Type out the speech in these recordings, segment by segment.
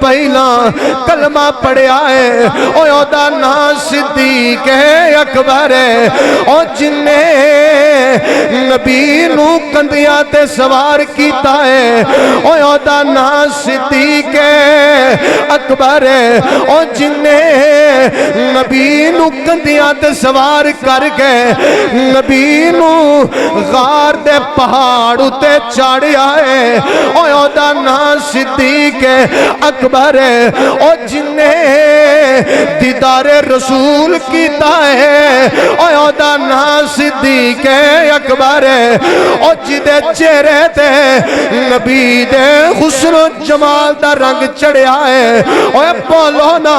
پہلا کلمہ پڑھیا ہے او دا نام صدیق اکبر ہے او جن نے نبی نو کندیاں تے سوار کیتا ہے او دا نام صدیق اکبر ہے او جن نے نبی نو کندیاں تے سوار کر کے نبی نو غار دے پہاڑ اتے چاڑیا ہے او دا نام صدیق اکبر ہے او جن نے دیدار رسول کیتا ہے او دا نام صدیق اکبر ہے او جدے چہرے تے نبی دے حسن و جمال دا رنگ چڑھیا ہے او بولو نا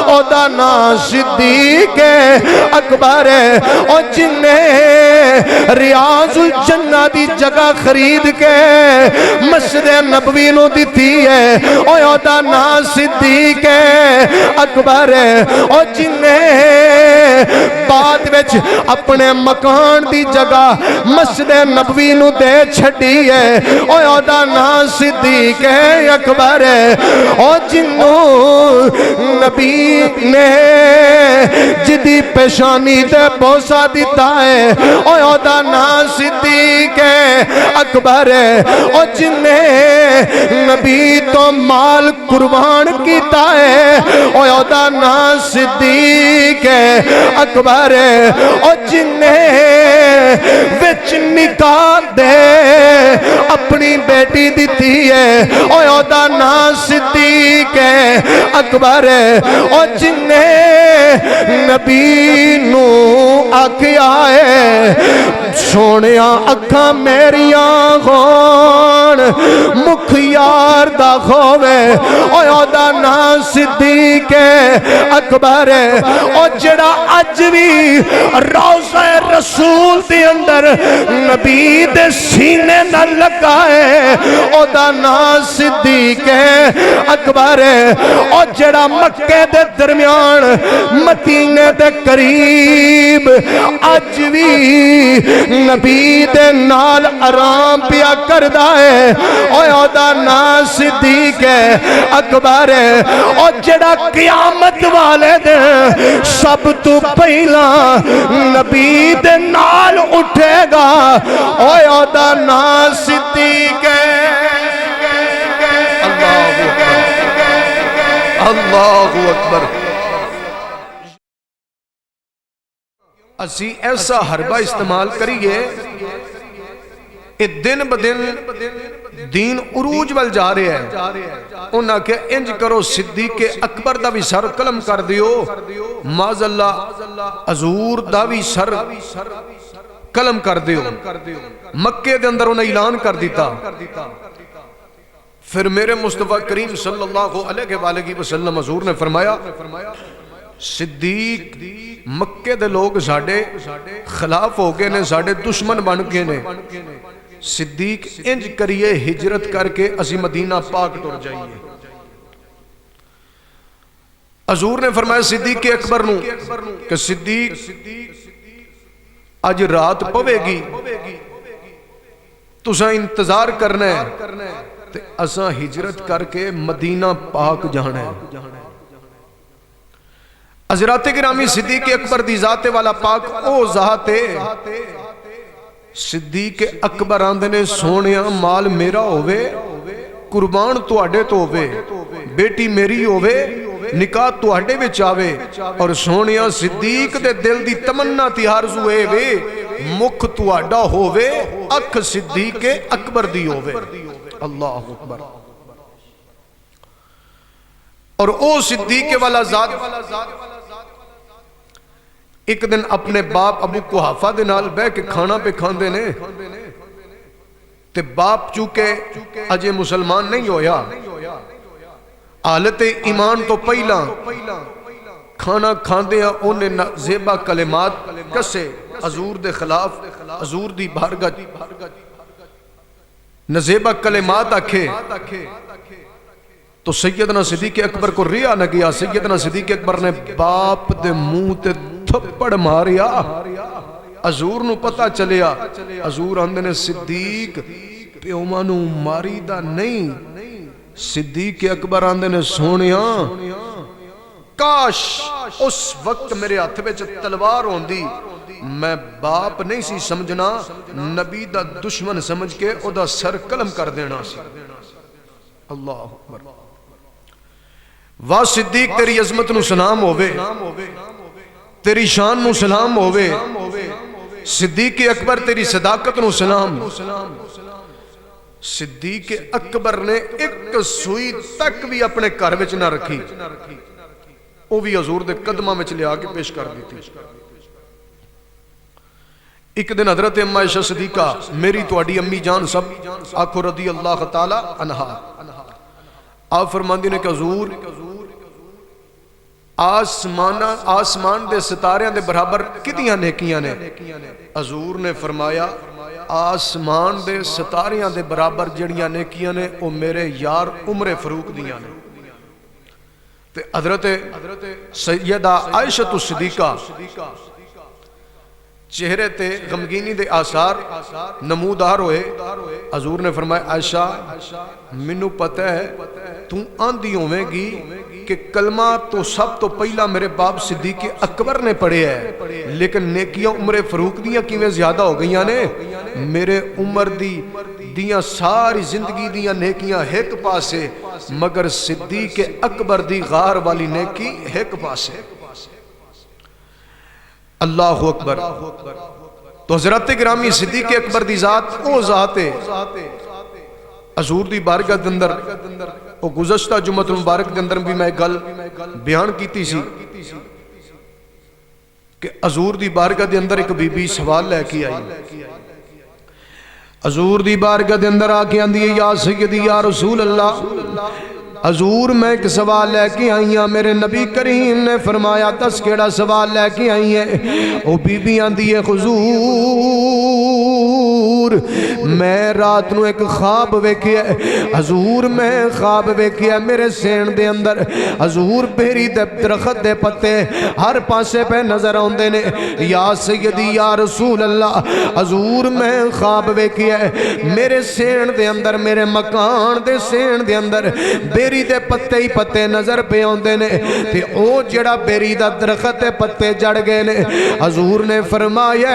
او دا نام صدیق اکبر ہے او جن نے ریاض الجنہ دی جگہ خرید کے مسجد نبوی نو دیتی ہے او دا نام صدیق اکبر ہے او جن نے بعد وچ اپنے مکان دی جگہ مسجد نبوی نو دے چھڑی ہے او دا نام صدیق اکبر ہے او جنوں نبی نے جدی پیشانی تے بوسا دیتا ہے او دا نام صدیق اکبر ہے او جن نے نبی تو مال قربان کیتا ہے او دا نام صدیق اکبر ہے او جن نے وچ نکاح دے اپنی بیٹی دیتی ہے او دا نام صدیق اکبر ہے او جن نے نبی نو آکھیا ہے سونیا اکھاں میریاں غون مکھ یار دا خوے او دا نام صدیق اکبر ہے او جڑا اج بھی روضہ رسول دے اندر نبی دے سینے نہ لگا ہے او دا نام صدیق اکبر ہے او جڑا مکے دے درمیان مدینے دے قریب اج بھی نبی دے نال آرام پیا کردا ہے او دا نام صدیق اکبر ہے او جڑا قیامت والے دن سب تو پہلا نبی دے نال اٹھے گا او دا نام صدیق اللہ اکبر اسی ایسا حربہ استعمال کریے کہ دن بدن دین عروج وال جا رہے ہیں انہاں کہ انج کرو صدیق اکبر دا بھی سر قلم کر دیو معاذ اللہ حضور دا بھی سر قلم کر دیو مکے دے اندر انہیں اعلان کر دیتا پھر میرے مصطفیٰ کریم صلی اللہ علیہ وآلہ وسلم حضور نے فرمایا صدیق مکے دے لوگ ساڑھے خلاف ہو گئے نے ساڑھے دشمن بن گئے نے صدیق انج کریے ہجرت کر کے اسی مدینہ پاک ٹر جائیے حضور نے فرمایا صدیق اکبر نو کہ صدیق آج رات پوے گی تساں انتظار کرنا ہے تے اساں ہجرت کر کے مدینہ پاک جانا ہے حضرات گرامی صدیق اکبر دی ذات والا پاک او ذات صدیق اکبر آندھے نے سونیا مال میرا ہووے قربان تو اڈے تو ہووے بیٹی میری ہووے نکاح تو اڈے وچ آوے اور سونیا صدیق دے دل دی تمنا تیار زوے وے مکھ تو اڈا ہووے اکھ صدیق اکبر دی ہووے اللہ اکبر اور او صدیق والا ذات ایک دن اپنے باپ ابو قحافہ دے نال بے کے کھانا پہ کھاندے نے تے باپ چونکہ اجے مسلمان نہیں ہویا حالت ایمان تو پہلا کھانا کھاندے ہیں انہیں زیبہ کلمات کسے حضور دے خلاف حضور دی بھارگت نزیبہ کلمات آکھے تو سیدنا صدیق اکبر کو ریا نہ گیا سیدنا صدیق اکبر نے باپ دے منہ تے تھپڑ ماریا حضور نو پتہ چلیا حضور آندے نے صدیق پیومانو ماری دا نہیں صدیق اکبر آندے نے سونیاں کاش اس وقت میرے ہاتھ وچ تلوار ہوندی، میں باپ نہیں سی سمجھنا، نبی دا دشمن سمجھ کے او دا سر قلم کر دینا سی۔ اللہ اکبر۔ واہ صدیق تیری عظمت نو سلام ہووے، تیری شان نو سلام ہووے، صدیق اکبر تیری صداقت نو سلام۔ صدیق اکبر نے ایک سوئی تک بھی اپنے گھر وچ نہ رکھی، وہ بھی حضور دے قدماں وچ لے آ کے پیش کر دیتی۔ ایک دن حضرت اما عائشہ صدیقہ میری تواڈی امی جان سب آکھو رضی اللہ تعالی عنہا، آپ فرماندی نے کہ حضور آسمان دے ستاریاں دے برابر کتنیاں نیکیاں نے؟ حضور نے فرمایا آسمان دے ستاریاں دے برابر جڑیاں نیکیاں نے وہ میرے یار عمر فاروق دیاں نے۔ تے حضرت سیدہ عائشہ صدیقہ چہرے تے غمگینی دے آثار نمودار ہوئے۔ حضور نے فرمایا عائشہ منو پتہ ہے تو آندھی ہوئے گی کہ کلمہ تو سب تو پہلا میرے باپ صدیق اکبر نے پڑھے ہے، لیکن نیکیاں عمر فاروق دیاں کیویں زیادہ ہو گئیاں نے؟ میرے عمر دیاں ساری زندگی دیاں نیکیاں ایک پاسے، مگر صدیق اکبر دی غار والی نیکی ایک پاسے۔ اللہ اکبر۔ تو حضرت گرامی صدیق اکبر دی ذات او ذات ہے حضور دی بارگاہ دے اندر، او گزشتہ جمعہ مبارک دے اندر بھی میں گل بیان کیتی سی کہ حضور دی بارگاہ دے اندر ایک بی بی سوال لے کے آئی، حضور دی بارگاہ دے اندر آ کے آندی ہے یا سیدی یا رسول اللہ، حضور میں ایک سوال لے کے آئی ہاں۔ میرے نبی کریم نے فرمایا دس کیڑا سوال لے کے آئی ہے؟ او بی بی آندی ہے حضور میں رات نو ایک خواب ویکھیا ہے، حضور میں خواب ویکھیا میرے سین دے اندر حضور بیری دے درخت دے پتے ہر پاسے پہ نظر آندے نے، یا سیدی یا رسول اللہ حضور میں خواب ویکھیا ہے میرے سین دے اندر، میرے مکان دے سین دے اندر بیری دے پتے ہی پتے نظر پہ آندے نے، تے او جڑا بیری دا درخت دے پتے جڑ گئے نے۔ حضور نے فرمایا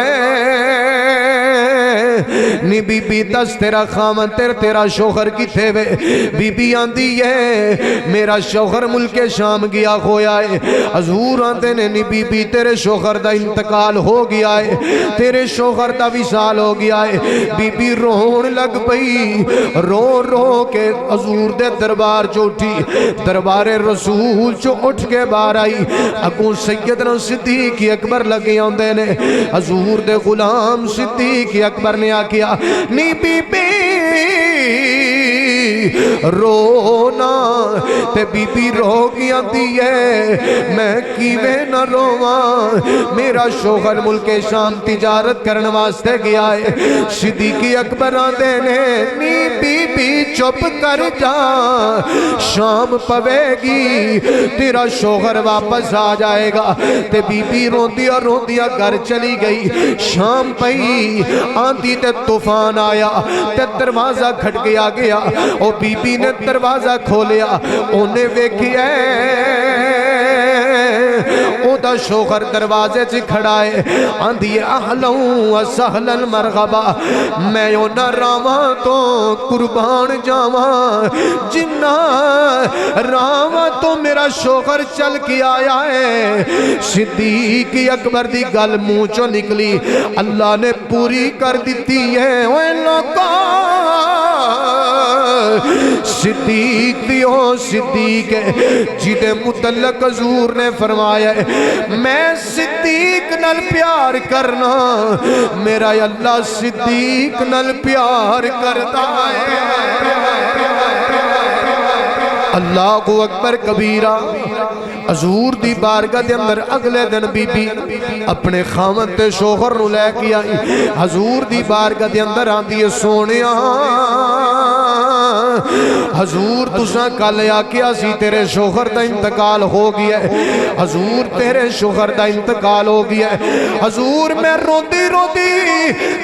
نی بی بی دس تیرا خامن تیرا شوہر کتھے وے؟ بی بی آندی ہے میرا شوہر ملک شام گیا ہویا ہے۔ حضور آندے نے نی بی بی تیرے شوہر دا انتقال ہو گیا ہے، تیرے شوہر دا وصال ہو گیا ہے۔ بی بی رون لگ پئی، رو رو کے حضور دے دربار چو اٹھی، دربار رسول چو اٹھ کے باہر آئی، اگوں سیدنا صدیق اکبر لگے آندے نے۔ حضور دے غلام صدیق اکبر نے آکیا نی بی بی رونا، تے بی بی رو گیا دیئے میں کیویں نہ رواں، میرا شوہر ملک شام تجارت کرن واسطے گیا ہے۔ صدیق اکبر آندے نے نی بی بی چپ کر جا، شام پوے گی تیرا شوہر واپس آ جائے گا۔ تے بی بی روندیا روندیا گھر چلی گئی۔ شام پئی آندھی تے طوفان آیا تے دروازہ کھٹکیا گیا، او بی بی نے دروازہ کھولیا، انہیں ویکھیا او دا شوہر دروازے چ کھڑا ہے، آندھی اہلا و سہلا مرحبا، میں نہ راواں تو قربان جاواں، جنہ راواں تو میرا شوہر چل کے آیا ہے۔ صدیق اکبر دی گل منہ چو نکلی، اللہ نے پوری کر دیتی ہے۔ اوے لوکاں صدیق دیو صدیق ہے جدے متعلق حضور نے فرمایا ہے میں صدیق نل پیار کرنا، میرا اللہ صدیق نل پیار کرتا ہے۔ اللہ اکبر کبیرہ۔ حضور دی بارگاہ دے اندر اگلے دن بی بی اپنے خاوند تے شوہر نو لے کے آئی، حضور دی بارگاہ دے اندر آندی ہے سونیا حضور تساں کل آکیا سی تیرے شوہر دا انتقال ہو گیا ہے، حضور تیرے شوہر دا انتقال ہو گیا ہے۔ حضور میں روندی روندی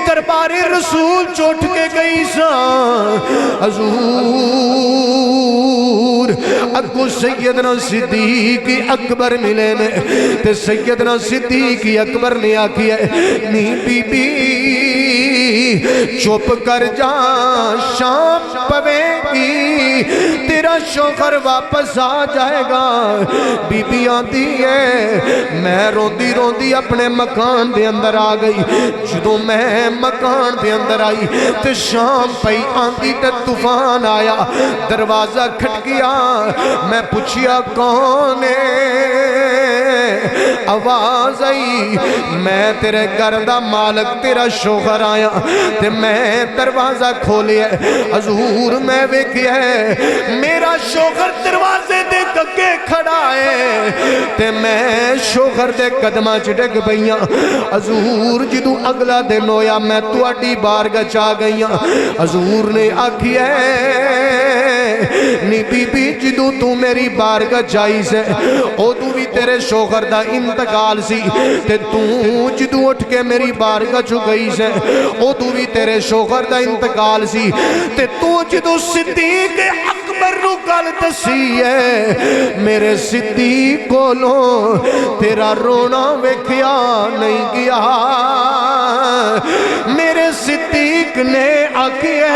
دربار رسول چوٹ کے گئی سا، حضور حضور اگو سیدنا صدیق اکبر ملے نے تے سیدنا صدیق اکبر نے آکھی ہے نی بی بی چپ کر جا شام پوے گی تیرا شوہر واپس آ جائے گا بی بی آتی ہے میں روندی روندی اپنے مکان دے اندر آ گئی جدوں میں مکان دے اندر آئی تے شام پئی آندی تے طوفان آیا دروازہ کھٹ گیا میں پوچھیا کون ہے آواز آئی میں تیرے گھر دا مالک تیرا شوہر آیا تے میں دروازہ کھولیا حضور میں ویکھیا میرا شوہر دروازے دے کگے کھڑا ہے تے میں شوہر دے قدماں چ ڈگ پئیاں حضور جدوں اگلا دن ہویا میں تواڈی بارگاہ چ آ گئیاں حضور نے آکھیا نی بی بی جدوں تو میری بارگاہ چائی سے اودوں بھی تیرے شوہر دا انتقال سی تے تو جدوں اٹھ کے میری بارگاہ چ گئی سے اودوں بھی تیرے شوہر دا انتقال سی تے تو جدوں صدیق اکبر نو گل دسی ہے میرے صدیق کولوں تیرا رونا ویکھیا نہیں گیا میرے صدیق نے آکھیا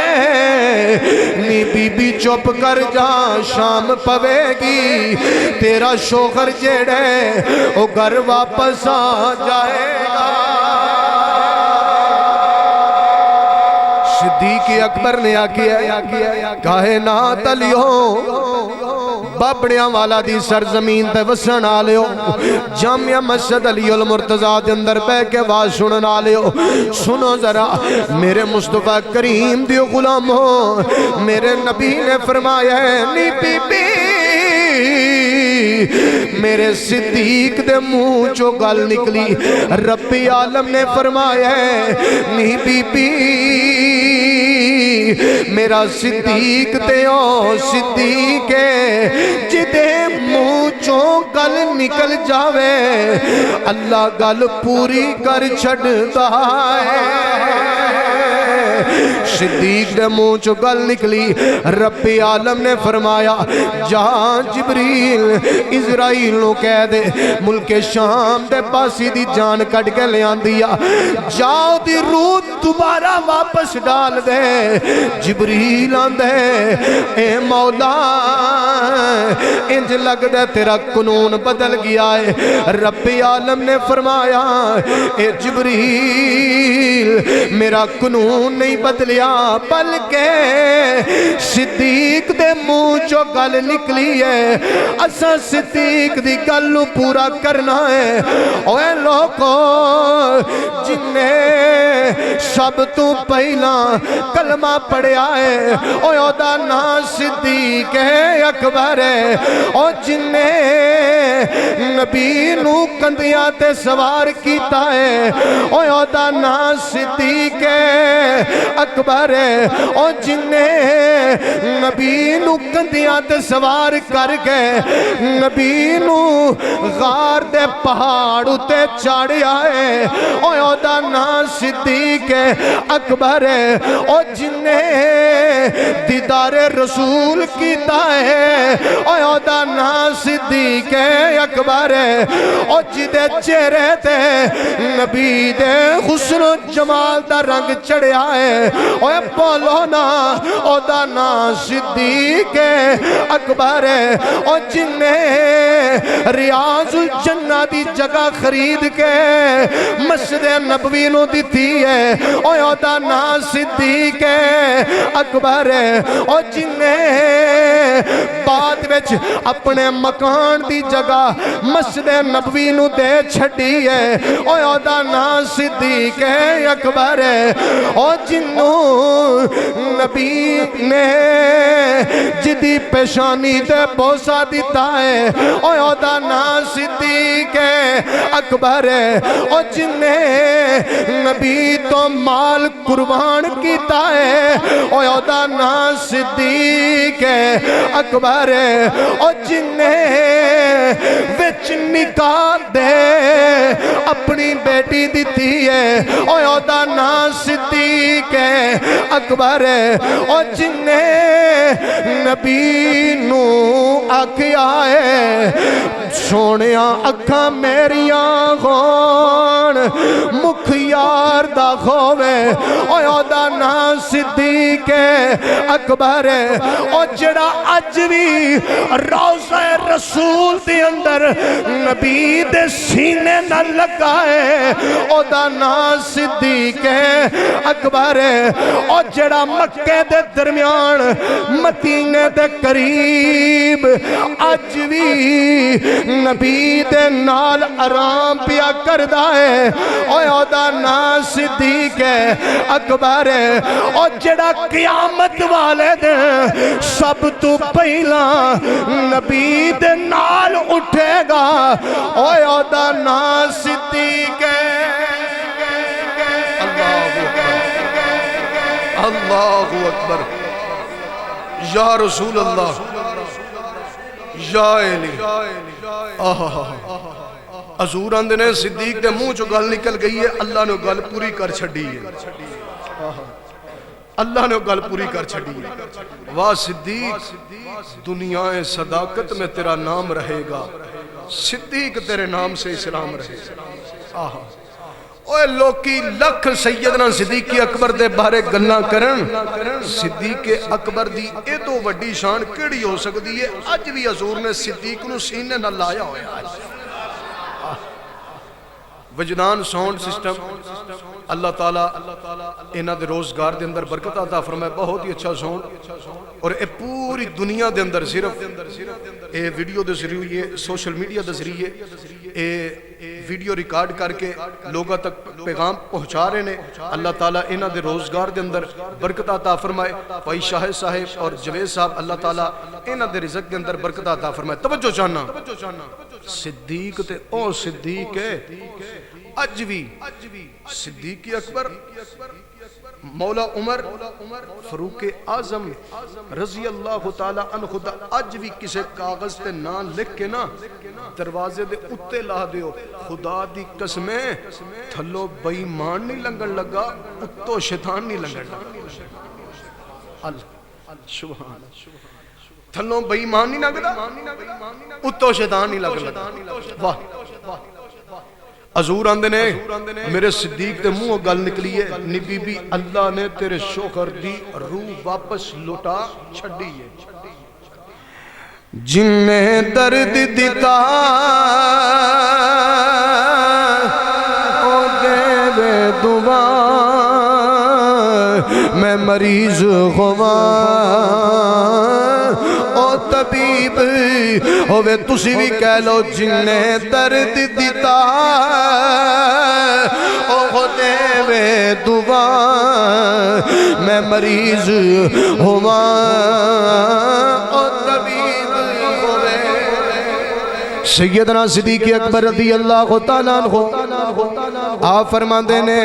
نی بی بی چپ کر جا شام پوے گی تیرا شوہر جیڑے او گھر واپس آ جائے گا صدیق اکبر نے آکھیا کائنات علیو بابڑیاں والا دی سرزمین تے وسن آلیو جامعہ مسجد علی المرتضیٰ دے اندر بے کے واز سنن آلیو سنو ذرا میرے مصطفیٰ کریم دیو غلامو میرے نبی نے فرمایا ہے نی بی بی میرے صدیق دے منہ چو گل نکلی رب عالم نے فرمایا ہے نی بی بی میرا صدیق تے او صدیق جدے منہ چو گل نکل جاوے اللہ گل پوری کر چھڑتا ہے صدیق دے منہ چو گل نکلی رب عالم نے فرمایا جہاں جبریل اسرائیل نو کہہ دے ملک شام دے پاسی دی جان کٹ کے لے آن دیا جاؤ دی روح دوبارہ واپس ڈال دے جبریل آن دے اے مولا انج لگ دے تیرا قانون بدل گیا ہے رب عالم نے فرمایا اے جبریل میرا قانون نہیں بدلیا بلکہ صدیق دے منہ چو گل نکلی ہے اسا صدیق دی گل پورا کرنا ہے اوے لوگو جن نے سب تو پہلا کلمہ پڑھیا ہے اوے دا نام صدیق اکبر ہے او جن نے نبی نو کندیاں تے سوار کیتا ہے اوے دا نام صدیق اکبر ہے او جن نے نبی نو کندیاں تے سوار کر کے نبی نو غار دے پہاڑ تے چاڑیا ہے او دا نام صدیق اکبر ہے او جن نے دیدار رسول کیتا ہے او دا نام صدیق اکبر ہے او جدے چہرے تے نبی دے حسن و جمال دا رنگ چڑھیا ہے اوے بولو نا او دا نام صدیق اکبر ہے او جن نے ریاض الجنہ دی جگہ خرید کے مسجد نبوی نو دیتی ہے او دا نام صدیق اکبر ہے او جن نے بعد وچ اپنے مکان دی جگہ مسجد نبوی نو دے چھڑی ہے او دا نام صدیق اکبر ہے او جنو نبی نے جدی پیشانی دے بوسا دیتا ہے او دا نام صدیق اکبر ہے او جن نے نبی تو مال قربان کیتا ہے او دا نام صدیق اکبر ہے او جن نے وچ وچ نکاح دے اپنی بیٹی دیتی ہے اوہ اودا نام صدیق اکبر ہے او جننے نبی نو آکھیا ہے سونیاں اکھاں میریاں ہون مکھ یار دا کھوے اوہ اودا نام صدیق اکبر ہے او جڑا اج بھی روضہ رسول دے اندر نبی دے سینے نہ لگا ہے او دا نام صدیق اکبر ہے او جڑا مکے دے درمیان مدینے دے قریب اج بھی نبی دے نال آرام پیا کردا ہے او دا نام صدیق اکبر ہے او جڑا قیامت والے دن سب تو پہلا نبی دے نال اٹھے گا او دا نام صدیق اللہ اکبر یا رسول اللہ یا علی حضور آندے نے صدیق دے منہ چو گل نکل گئی ہے اللہ نے گل پوری کر چھڑی ہے اللہ نے گل پوری کر چھڑی ہے واہ صدیق دنیا صداقت میں تیرا نام رہے گا صدیق تیرے نام سے اسلام رہے گا اوہ لوکی لکھ سیدنا صدیق اکبر دے بارے گلنا کرن صدیق اکبر دی اے تو وڈی شان کیڑی ہو سکتی ہے اج بھی حضور نے صدیق نو سینے نہ لایا ہویا وجدان ساؤنڈ سسٹم اللہ تعالیٰ انہاں دے روزگار دے اندر برکت عطا فرمائے بہت ہی اچھا ساؤنڈ اور اے پوری دنیا دے اندر صرف اے ویڈیو دے ذریعے سوشل میڈیا دے ذریعے اے ویڈیو ریکارڈ کر کے لوگوں تک پیغام پہنچا رہے ہیں اللہ تعالیٰ انہاں دے روزگار دے اندر برکت عطا فرمائے بھائی شاہد صاحب اور جوید صاحب اللہ تعالیٰ انہاں دے رزق دے اندر برکت عطا فرمائے توجہ چاہنا صدیق تے او صدیق ہے اج بھی صدیق اکبر مولا عمر فاروق اعظم رضی اللہ تعالی عنہ دا اج بھی کسے کاغذ تے نام لکھ کے نا دروازے دے اتے لا دیو خدا دی قسمیں تھلو بے ایمان نہیں لنگن لگا اتو شیطان نہیں لنگن لگا سبحان تھلو بے ایمان نہیں لگدا اتو شیطان نہیں لنگن لگا واہ حضور آندے نے میرے صدیق دے منہ گل نکلی ہے نی بی بی اللہ نے تیرے شوہر دی روح واپس لوٹا چھڑی ہے جن نے درد دیتا او دے وے دعا میں مریض ہوا او طبیب ہوئے تسی بھی کہہ لو جن نے درد دیتا او دے وے دعا میں مریض ہوا او طبیب ہوئے سیدنا صدیق اکبر رضی اللہ تعالیٰ عنہ آپ فرماندے نے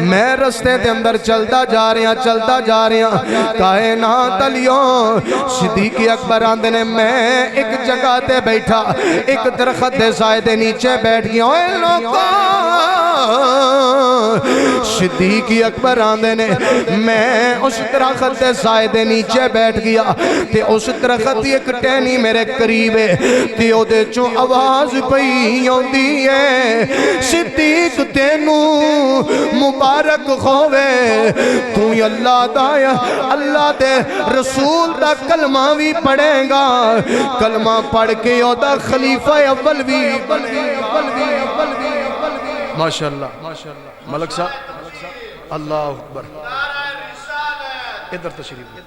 میں رستے دے اندر چلتا جا رہا کائنات علیوں صدیق اکبر آندے نے میں ایک جگہ تے بیٹھا ایک درخت دے سائے دے نیچے بیٹھ گیا اے لوگوں صدیق اکبر آندے نے میں اس درخت دے سائے دے نیچے بیٹھ گیا تے اس درخت دی ایک ٹہنی میرے قریب ہے تے او دے چوں آواز پئی ہوندی ہے صدیق تینو مبارک ہووے تو اللہ دایا اللہ دے رسول دا کلمہ بھی پڑھے گا کلمہ پڑھ کے او دا خلیفہ اول بھی ماشاءاللہ ملک صاحب اللہ اکبر ادھر تشریف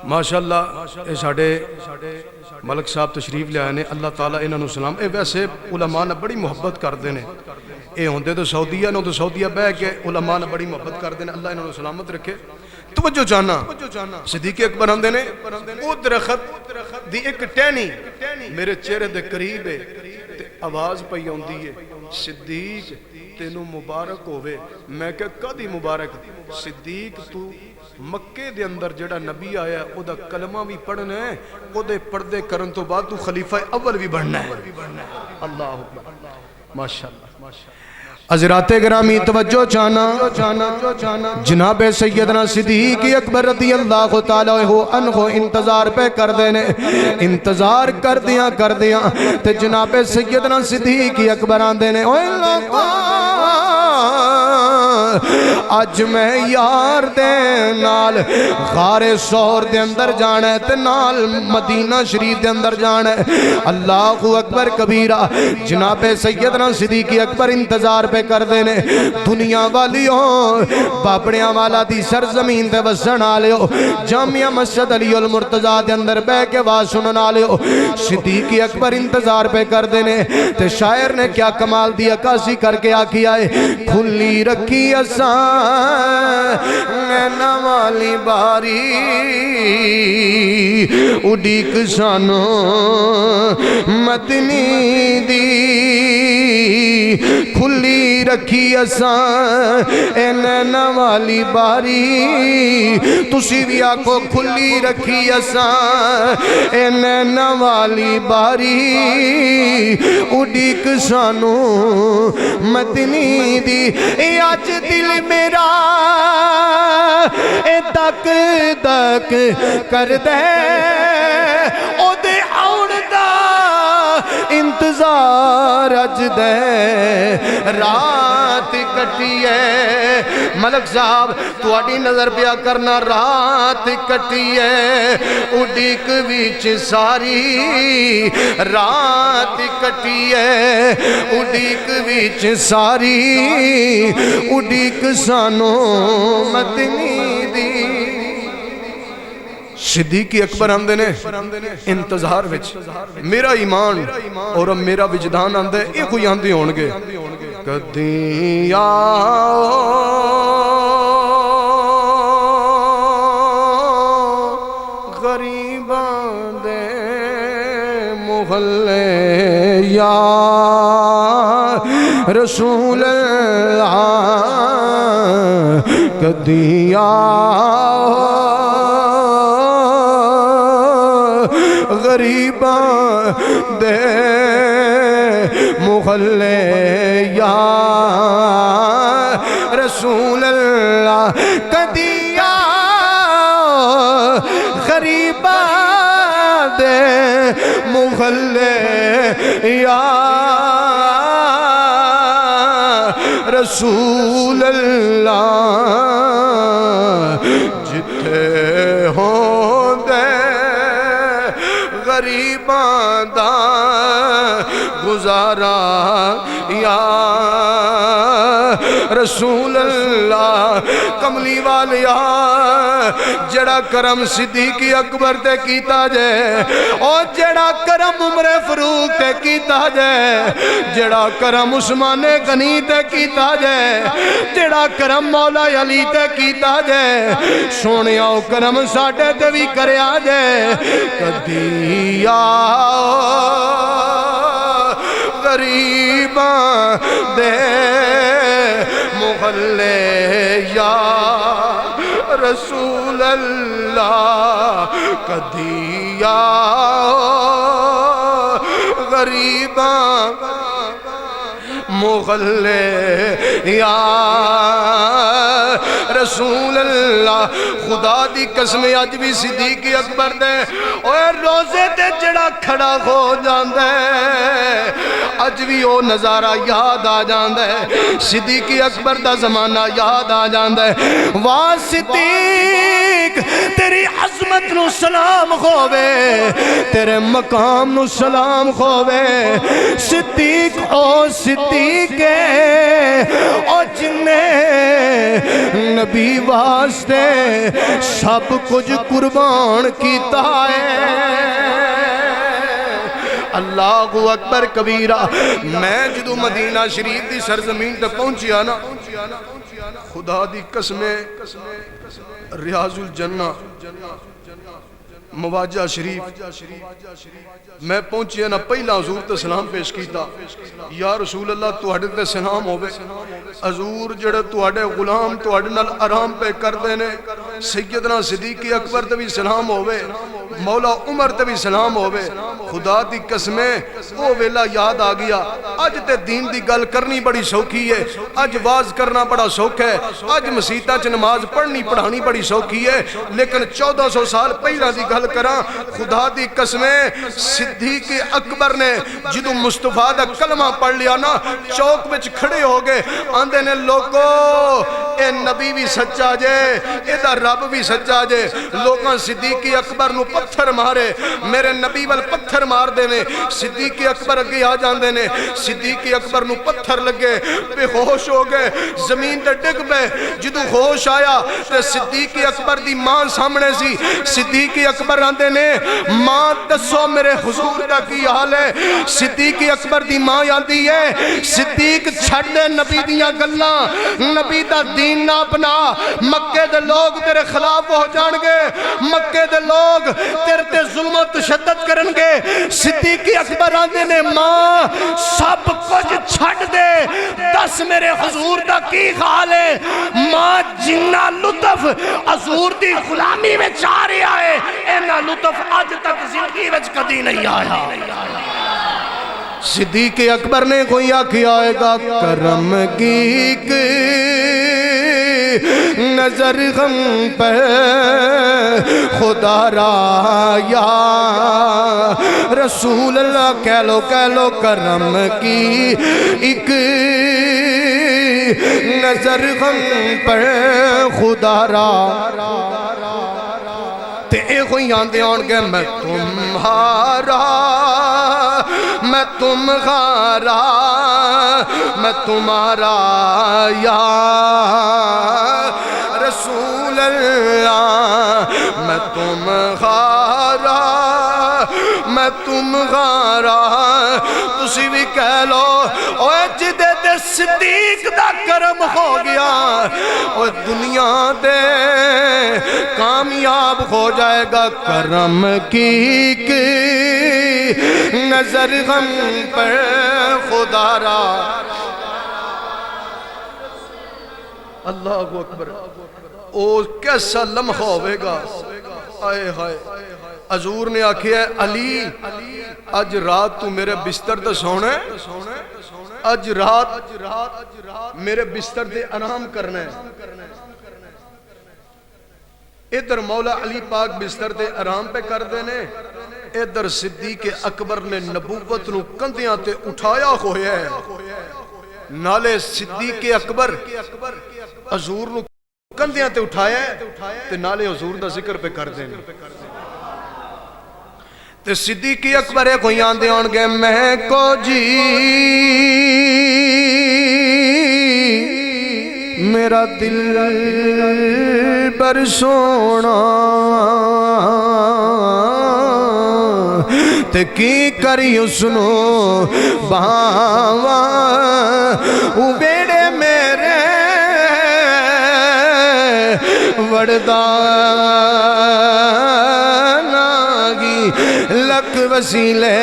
ماشاءاللہ اے ساڑھے ملک صاحب تشریف لے آئے نے اللہ تعالیٰ انہوں نے سلام اے ویسے علماء نے بڑی محبت کر دینے اے ہوندے تو سعودیہ نے تو سعودیہ بہ کے علماء نے بڑی محبت کر دینے اللہ انہوں نے سلامت رکھے توجہ چاہنا صدیق اکبر ہم دینے او درخت دی ایک ٹینی میرے چہرے دے قریب ہے آواز پئی ہوندی ہے صدیق تینو مبارک ہوئے میں کہ کدی مبارک صدیق تو مکے دے اندر جڑا نبی آیا او دا کلمہ بھی پڑھنا ہے، او دے پردے کرن تو بعد تو خلیفہ اول بھی بننا ہے۔ اللہ اکبر، ماشاءاللہ۔ حضرات گرامی توجہ چانا، جناب سیدنا صدیق اکبر رضی اللہ تعالیٰ عنہ انتظار پہ کر دینے، انتظار کر دیا تے جناب سیدنا صدیق اکبر آن دینے، اوہ آج میں یار دے نال غار سور دے اندر جانا ہے تے نال مدینہ شریف دے اندر جانا ہے۔ اللہ اکبر کبیرہ، جناب سیدنا صدیق اکبر انتظار پہ کر دینے، دنیا والیوں بابڑیاں والا دی سرزمین دے وسن آلیو، جامعہ مسجد علی المرتضیٰ دے اندر بے کے واز سنن آلیو، صدیق اکبر انتظار پہ کر دینے تے شاعر نے کیا کمال دی عکاسی کر کے آکھی آئے، کھلی رکھی نینا والی باری اڈیک سانو مدنی دی، کھلی رکھی اے نینا والی باری، تسی بھی آکھو کھلی رکھی اے نینا والی باری اڈیک سانو مدنی دی۔ آج دل میرا تک تک کر دے او دے آؤن دا انتظار اج دے رات کٹی ہے، ملک صاحب تواڈی نظر پیا کرنا، رات کٹی ہے اڈیک وچ ساری، رات کٹی ہے اڈیک وچ ساری اڈیک سانو مدنی دی۔ صدیق اکبر آندے نے انتظار وچ، میرا ایمان اور میرا وجدان آندے اے کوئی آندے ہونگے، کدی آؤ غریباں دے محلے یا رسول اللہ، کدی آؤ غریباں دے محلے یا رسول اللہ، کدی آؤ غریباں دے محلے یا رسول اللہ، جتھے ہوں دے غریباں دا گزارا یا رسول اللہ۔ کملی والیا جڑا کرم صدیق اکبر تے کیتا جے، اور جڑا کرم عمر فاروق تے کیتا جے، جڑا کرم عثمان غنی تے کیتا جے، جڑا کرم مولا علی تے کیتا جے، سونیا او کرم ساڈے تے وی کریا جے۔ کدی آؤ غریباں دے محلے یا رسول اللہ، کدی آؤ غریباں محلے یا رسول اللہ۔ خدا دی قسم اج بھی صدیق اکبر دے اوے روزے تے جڑا کھڑا ہو جاندے، اج بھی او نظارہ یاد آ جاندے، صدیق اکبر دا زمانہ یاد آ جاندے۔ واہ صدیق تیری عظمت نو سلام ہووے، تیرے مقام نو سلام ہووے، صدیق او صدیق او جنے نبی واسطے سب کچھ قربان کیتا ہے۔ اللہ اکبر کبیرہ۔ میں جدو مدینہ شریف دی سرزمین تے پہنچیا نا، خدا دی قسمیں ریاض الجنہ مواجہ شریف میں پہنچیا نا پہلا حضور تے سلام پیش کیتا یا رسول اللہ تواڈے تے سلام ہوے حضور جڑے تواڈے غلام تواڈے نال آرام پہ کردے نے سیدنا صدیق اکبر تے بھی سلام ہوے مولا عمر تے بھی سلام ہوے خدا دی قسمیں وہ ویلا یاد آ گیا اج تے دین دی گل کرنی بڑی سوکھی ہے اج واز کرنا بڑا سوکھ ہے اج مسیتاں چ نماز پڑھنی پڑھانی بڑی سوکھی ہے لیکن 1400 سال پہلا دی گل کراں خدا دی قسمیں صدیق اکبر نے جدو مصطفیٰ دا کلمہ پڑھ لیا نا چوک وچ کھڑے ہو گئے آندے نے لوگو اے نبی بھی سچا جے اے دا رب بھی سچا جے لوگاں صدیق اکبر نو پتھر مارے میرے نبی وال پتھر مار دے نے صدیق اکبر اگے آ جاندے نے صدیق اکبر نو پتھر لگے بے ہوش ہو گئے زمین تے ڈگ پے جدو ہوش آیا تے صدیق اکبر دی ماں سامنے سی صدیق اکبر آندے نے ماں دسو میرے حضور دا کی حال ہے صدیق اکبر دی ماں آندی ہے صدیق چھڑ دے نبی دیاں گلاں نبی دا دین نہ اپنا مکے دے لوگ تیرے خلاف ہو جان گے مکے دے لوگ تیرے تے ظلم و تشدد کرن گے صدیق اکبر آندے نے ماں سب کچھ چھڑ دے دس میرے حضور دا کی حال ہے ماں جنہ لطف حضور دی غلامی میں چاہ رہا ہے اینا لطف آج تک زندگی وچ کدی نہیں آیا صدیق اکبر نے کوئی آکھی آئے گا کرم کی نظر غم پہ خدا را یا رسول اللہ کہہ لو کرم کی ایک نظر غم پہ خدا را تے اے کوئی آندے آن گے میں تمہارا میں تمہارا میں تمہارا یا رسول اللہ میں تمہارا میں تمہارا تسی بھی کہہ لو اوے جدے تے صدیق دا کرم ہو گیا اوے دنیا دے کامیاب ہو جائے گا کرم کی نظر غم پر خدا را اللہ اکبر او کیسا لمحہ ہوئے گا آئے ہائے حضور نے آکھی ہے علی اج رات تو میرے بستر دے سونے اج رات میرے بستر دے آرام کرنا ہے ادھر مولا علی پاک بستر دے آرام پہ کر دینے ادھر صدیق اکبر نے نبوت نو کندیاں تے اٹھایا ہویا ہے نالے صدیق اکبر حضور نو کندیاں تے اٹھایا ہے تے نالے حضور دا ذکر پہ کر دینے تے صدیق اکبر ہے کوئی آندے آن گے میں کو جی میرا دل بر سونا تے کی کری اسنو باواں او بیڑے میرے وڑدا ناگی لک وسیلے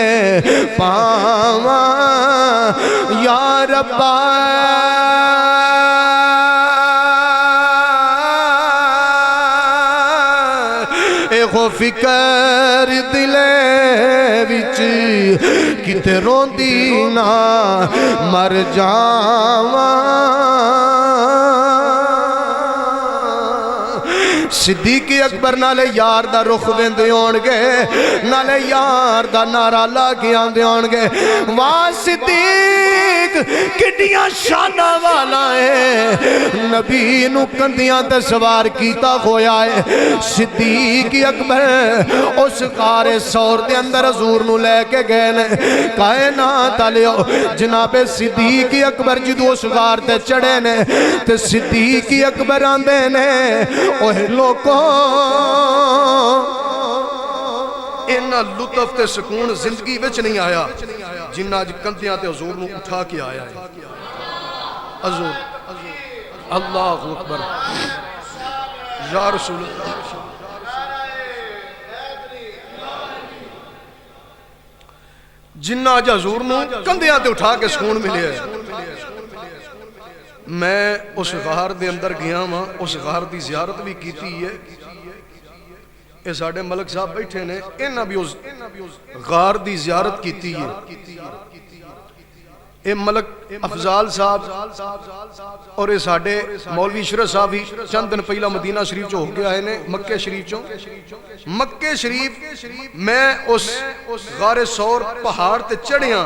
پاواں یا ربا خو فکر دلے وچ کتے روندی نہ مر جاواں صدیق اکبر نالے یار دا رخ ویندے ہون گے نالے یار دا نعرہ لاگے آندے ہون گے واہ صدیق کڈیاں شانہ والا ہے نبی نو کندیاں تے سوار کیتا ہویا ہے صدیق اکبر اس غار سور دے اندر حضور نو لے کے گئے نے کائنات علیو جناب صدیق اکبر جدو اس غار تے چڑھے نے تے صدیق اکبر آندے نے اوہ لوگوں اینا لطف تے سکون زندگی وچ نہیں آیا جنہ اج کندیاں تے حضور نو اٹھا کے آیا ہے حضور اللہ اکبر یا رسول اللہ جنہ اج حضور نو کندھیاں تے اٹھا کے سکون ملیا ہے۔ میں اس غار دے اندر گیا ہاں، اس غار دی زیارت بھی کیتی ہے۔ اے ساڈے ملک صاحب بیٹھے نے، انہاں بھی اس غار دی زیارت کیتی ہے۔ اے ملک افضال صاحب اور اے ساڈے مولوی عشرت صاحب ہی چند دن پہلا مدینہ شریف چ ہو کے آئے نے، مکے شریف چوں۔ مکے شریف میں اس غار سور پہاڑ تے چڑھیاں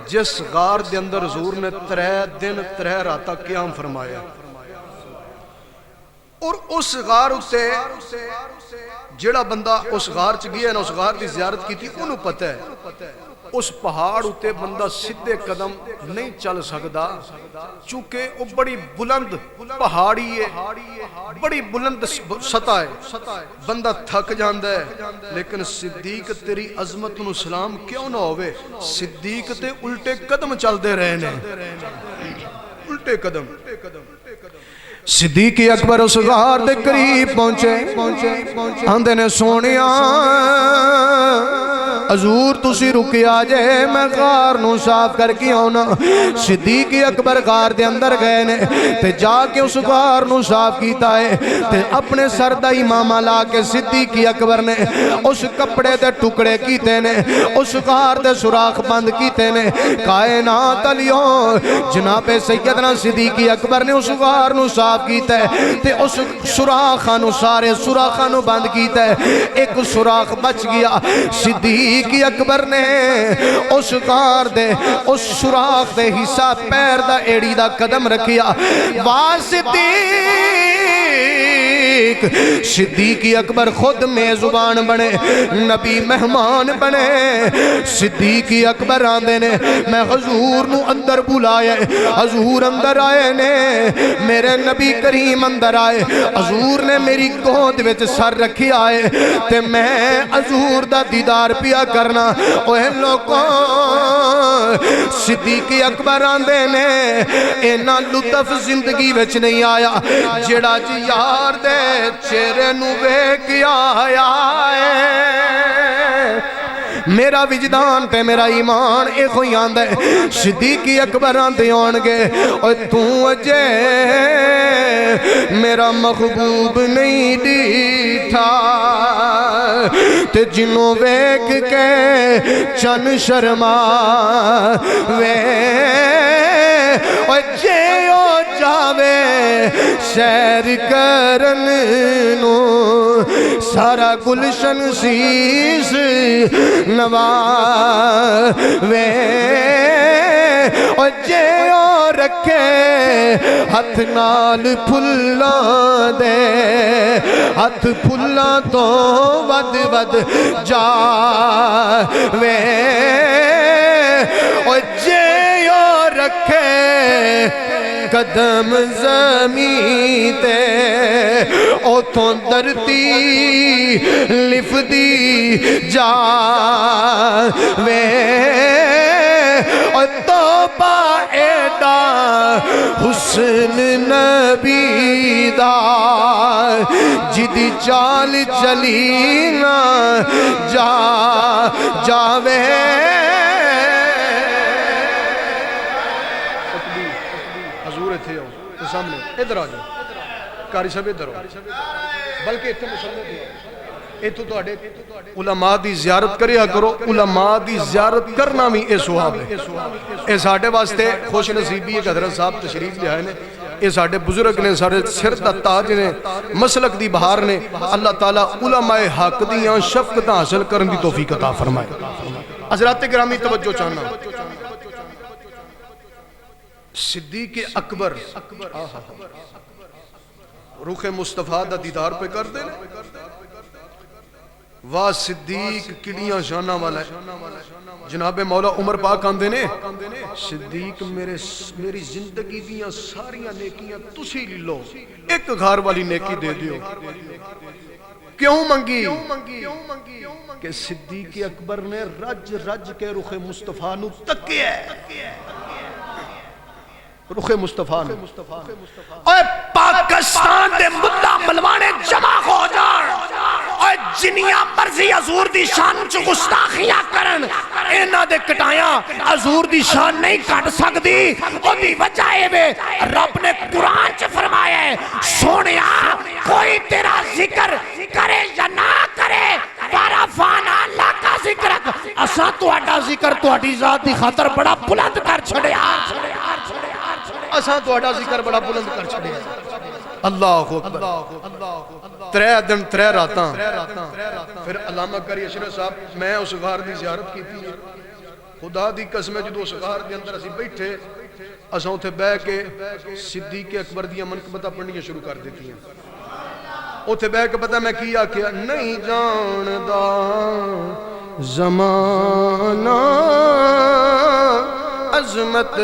جس غار دے اندر حضور نے 3 دن 3 راتاں قیام فرمایا، اور اس غار اتے جڑا بندہ اس غار چ گیا نا، اس غار دی زیارت کی تھی، انہوں پتہ ہے اس پہاڑ اتے بندہ سدھے قدم نہیں چل سکتا، چونکہ وہ بڑی بلند پہاڑی ہے، بڑی بلند سطح ہے، بندہ تھک جاندہ ہے۔ لیکن صدیق تیری عظمت نو سلام کیوں نہ ہوئے؟ صدیق تے الٹے قدم چل دے رہے نے، الٹے قدم۔ صدیق اکبر اس غار دے قریب پہنچے، آندے نے سونیاں حضور تسی رکی آجے، میں غار نو صاف کر کے آنا۔ صدیق اکبر غار دے اندر گئے نے تے جا کے اس غار نو صاف کیتا ہے، تے اپنے سر دا امامہ لا کے صدیق اکبر نے اس کپڑے دے ٹکڑے کیتے نے، اس غار دے سوراخ بند کیتے نے۔ کائنات علیوں جناب سیدنا صدیق اکبر نے اس غار نو صاف کیتا ہے تے اس سوراخاں نو، سارے سوراخاں نو بند کیتا ہے۔ ایک سوراخ بچ گیا، صدیق اکبر نے اس غار دے اس سوراخ دے حصہ پیر دا ایڑی دا قدم رکھیا۔ صدیق اکبر خود میزبان بنے، نبی مہمان بنے۔ صدیق اکبر آندے نے میں حضور نو اندر بلائے، حضور اندر آئے نے، میرے نبی کریم اندر آئے، حضور نے میری گود وچ سر رکھی آئے تے میں حضور دا دیدار پیا کرنا۔ اوہ لوگوں صدیق اکبر آندے نے اینا لطف زندگی وچ نہیں آیا جڑا جی یار دے چہرے نو ویکھ آیا ہے۔ میرا وجدان تے میرا ایمان اے کوئی آندہ ہے، صدیق اکبر آندے آنگے اور تو اجے میرا محبوب نہیں دیٹھا، تے جنوں ویکھ کے چن شرما وے اور جے او جاوے سیر کرن نو، سارا گلشن سیس نواوے اور جے او رکھے ہاتھ نال پھلاں دے، ہاتھ پھلاں تو ود ود جاوے اور جے او رکھے قدم زمین تے اوتھوں درتی لفدی جاوے اور توبہ ایڈا حسن نبی دا جدی چال چلی نہ جاوے۔ سامنے ادھر آ جاؤ، قاری صاحب ادھر آؤ، بلکہ اتنے مسلم بھی اتو تو علماء دی زیارت کریا کرو۔ علماء دی زیارت کرنا بھی اے سواب ہے، اے ساڑھے واسطے خوش نصیبی ہے کہ حضرت صاحب تشریف لے آئے نے، اے ساڑھے بزرگ نے، سارے سر دا تاج نے، مسلک دی بہار نے۔ اللہ تعالیٰ علماء حق دیاں شفقت حاصل کرن دی توفیق عطا فرمائے۔ حضرات گرامی توجہ چاہنا، صدیق اکبر رخ مصطفیٰ دا دیدار پہ کر دے، واہ صدیق کڑیاں شانہ والا ہے۔ جناب مولا عمر پاک آندے نے صدیق میری زندگی دیاں ساریاں نیکیاں تسی لو، ایک گھار والی نیکی دے دیو۔ کیوں منگی؟ کہ صدیق اکبر نے رج رج کے رخ مصطفیٰ نو تکیا ہے، رخ مصطفیٰ نے۔ اے پاکستان دے مدہ ملوانے جمع ہو جان، اور جنیاں مرضی حضور دی شان چ گستاخیاں کرن انہاں دے کٹایاں حضور دی شان نہیں کٹ سکدی او دی وجہ اے وے رب نے قرآن چ فرمایا ہے سونیا کوئی تیرا ذکر کرے یا نہ کرے ورفعنا لک ذکرک اساں تہاڈا ذکر تہاڈی ذات دی خاطر بڑا بلند کر چھڑیا اساں تہاڈا ذکر بڑا بلند کر چھڑیا اللہ اکبر 3 دن 3 راتاں پھر علامہ قاری اشرف صاحب میں اس غار دی زیارت کی تھی خدا دی قسم جدو اس غار دے اندر اسی بیٹھے اساں اوتھے بیٹھ کے صدیق اکبر دیاں منقبتاں پڑھنیاں شروع کر دیتی ہیں اوتھے بیٹھ کے پتہ میں کی آکھیا نہیں جاندا زمانہ عظمت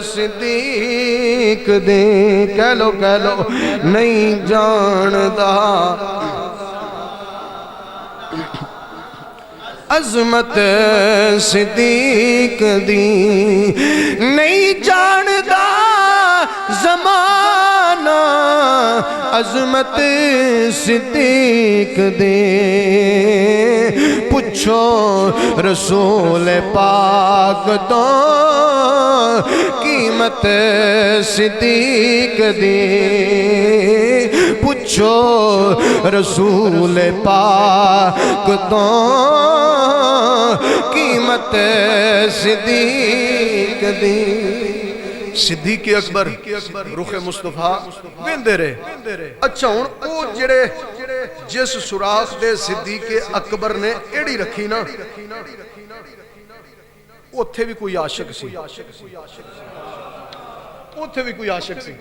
صدیق دی کہہ لو نہیں جاندا عظمت صدیق دی نہیں جاندا زمانہ عظمت صدیق دی پوچھو رسول پاک تو قیمت صدیق دی پوچھو رسول پاک تو قیمت صدیق دی صدیق اکبر رخ مصطفیٰ ویندے رہے اچھا ہون او جڑے جس سوراخ دے صدیق اکبر نے ایڑی رکھی نا اوتھے بھی کوئی عاشق سی اوتھے بھی کوئی عاشق سی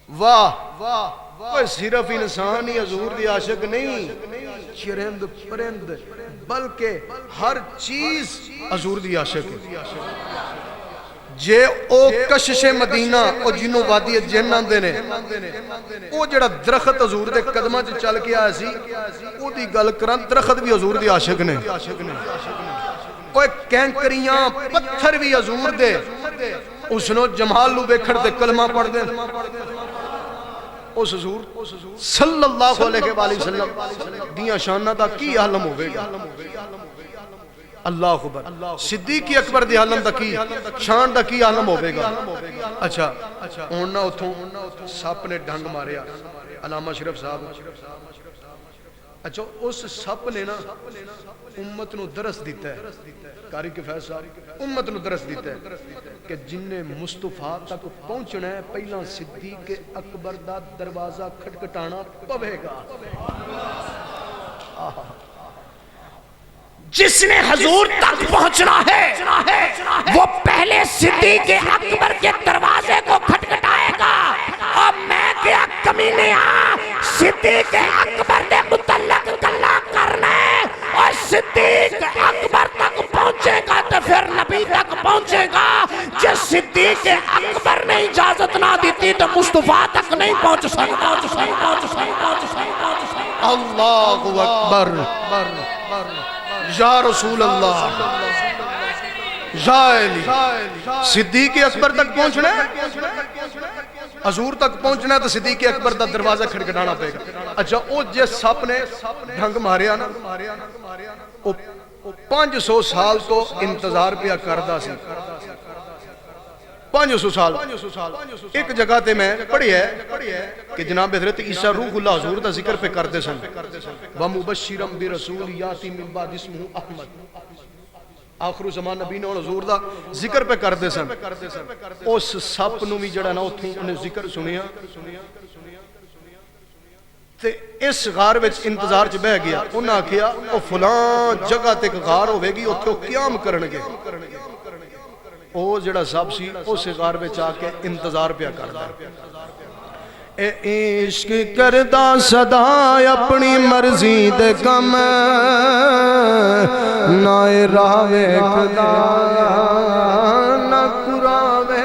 واہ وہ صرف انسان ہی حضور دی عاشق نہیں چرند پرند بلکہ ہر چیز حضور دی عاشق ہے جے او کشش مدینہ او جنوں وادی جنہ دے نے او جڑا درخت حضور دے قدمہ چ چل کے آیا سی او دی گل کران درخت بھی حضور دی عاشق نے او کینکریاں پتھر بھی حضور دے اس نو جمال لو ویکھن تے کلمہ پڑھ دے اس حضور صلی اللہ علیہ وآلہ وسلم دیاں شانہ دا کی عالم ہوئے گا اللہ اکبر صدیق اکبر دی عالم دا کی شان دا کی عالم ہوئے گا اچھا اوننا اتھوں سپ نے ڈھنگ ماریا علامہ شریف صاحب اچھا اس سپ نے نا امت نو درس دیتا ہے قاری کے فیض صاحب امت نو درس دیتا ہے کہ جن مصطفیٰ تک پہنچنا ہے پہلا صدیق اکبر دا دروازہ کھٹکھٹانا پوے گا جس نے حضور تک پہنچنا ہے وہ پہلے صدیق اکبر کے دروازے کو کھٹکھٹائے گا اور میں کیا کمینے صدیق اکبر دے متعلق گلا کرنے اور صدیق اکبر تک پہنچے گا تو پھر نبی تک پہنچے گا جس صدیق اکبر نے اجازت نہ دیتی تو مصطفیٰ تک نہیں پہنچ سکتا اللہ اکبر یا رسول اللہ یا علی صدیق اکبر تک پہنچنا ہے حضور تک پہنچنا ہے تو صدیق اکبر دا دروازہ کھڑکڑانا پے گا اچھا او جس سپ نے ڈھنگ ماریا نا او 500 سال تو انتظار پیا کردہ سی 500 سال ایک جگہ تے میں پڑھی ہے کہ جناب حضرت عیسیٰ روح اللہ حضور دا ذکر پہ کرتے سن وَمُبَشِّرًا بِرَسُولِ یَأْتِی مِن بَعْدِہ اسْمُہُ احمد آخر زمان نبی نے حضور دا ذکر پہ کرتے سن اس سپ نو بھی جڑا نا اتھوں انہیں ذکر سنیا تے اس غار وچ انتظار چ بہ گیا انہاں کیا او فلان جگہ تے غار ہوے گی اوتھے قیام کرنگے او جڑا سب سی اس غار وچ آ کے انتظار پیا کردا اے عشق کردہ صدا اپنی مرضی دے کم نہ راہ ویکھدا نہ قراوے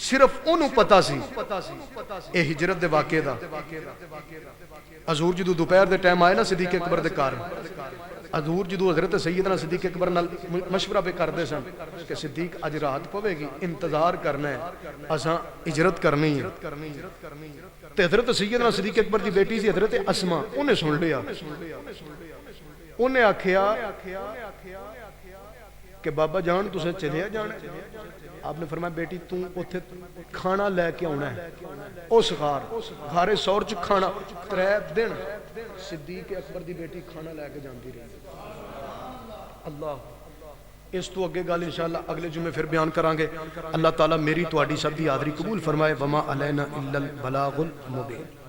صرف انہوں پتا سی اے ہجرت دے واقعے دا حضور جدو دوپہر دے ٹائم آئے نا صدیق اکبر دے کار حضور جدو حضرت سیدنا صدیق اکبر نال مشورہ پہ کردے سن کہ صدیق اج رات پوے گی انتظار کرنا ہے اساں ہجرت کرنی ہے تے حضرت سیدنا صدیق اکبر دی بیٹی سی حضرت اسما انہیں سن لیا انہیں آکھیا کہ بابا جان تسے چلیا جانا آپ نے فرمایا بیٹی تو اتھے کھانا لے کے آنا ہے اس گھارے سور چ کھانا 3 دن صدیق اکبر دی بیٹی کھانا لے کے جاندی رہی اللہ اس تو اگے گل انشاءاللہ اگلے جمعے پھر بیان کران گے اللہ تعالیٰ میری تواڈی سب دی حاضری قبول فرمائے وما علینا الا البلاغ المبین